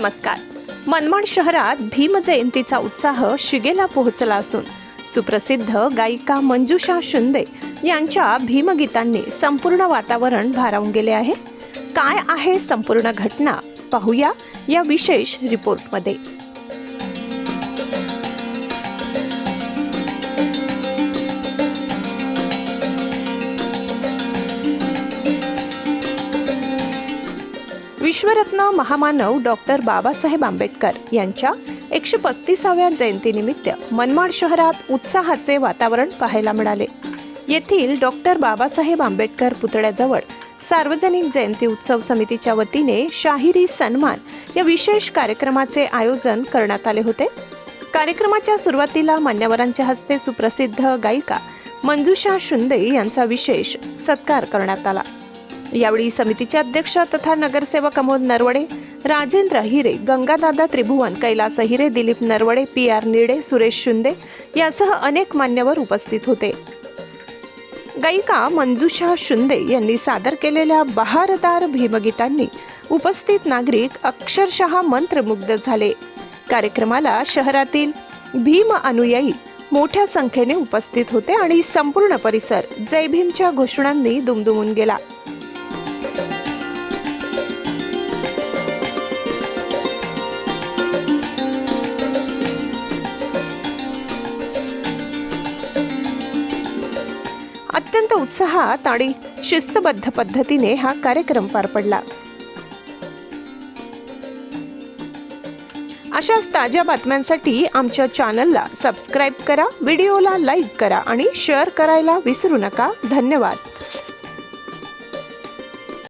नमस्कार. मनमाड शहरात भीम जयंतीचा उत्साह शिगेला पोहोचला असून सुप्रसिद्ध गायिका मंजुषा शिंदे यांच्या भीमगीतांनी संपूर्ण वातावरण भारावून गेले आहे. काय आहे संपूर्ण घटना पाहूया या विशेष रिपोर्टमध्ये. विश्वरत्न महामानव डॉक्टर बाबासाहेब आंबेडकर यांच्या 135व्या जयंतीनिमित्त मनमाड शहरात उत्साहाचे वातावरण पाहायला मिळाले. येथील डॉक्टर बाबासाहेब आंबेडकर पुतळ्याजवळ सार्वजनिक जयंती उत्सव समितीच्या वतीने शाहिरी सन्मान या विशेष कार्यक्रमाचे आयोजन करण्यात आले होते. कार्यक्रमाच्या सुरुवातीला मान्यवरांच्या हस्ते सुप्रसिद्ध गायिका मंजुषा शिंदे यांचा विशेष सत्कार करण्यात आला. यावेळी समितीचे अध्यक्ष तथा नगरसेवक अमोद नरवडे, राजेंद्र हिरे, गंगादादा त्रिभुवन, कैलास हिरे, दिलीप नरवडे, PR निडे, सुरेश शिंदे यासह अनेक मान्यवर उपस्थित होते. गायिका मंजुषा शिंदे यांनी सादर केलेल्या बहारदार भीमगीतांनी उपस्थित नागरिक अक्षरशः मंत्रमुग्ध झाले. कार्यक्रमाला शहरातील भीम अनुयायी मोठ्या संख्येने उपस्थित होते आणि संपूर्ण परिसर जय भीमच्या घोषणांनी दुमदुमून गेला. अत्यंत उत्साहात आणि शिस्तबद्ध पद्धतीने हा कार्यक्रम पार पडला. अशाच ताज्या बातम्यांसाठी आमच्या चॅनलला सबस्क्राईब करा, व्हिडिओला लाईक करा आणि शेअर करायला विसरू नका. धन्यवाद.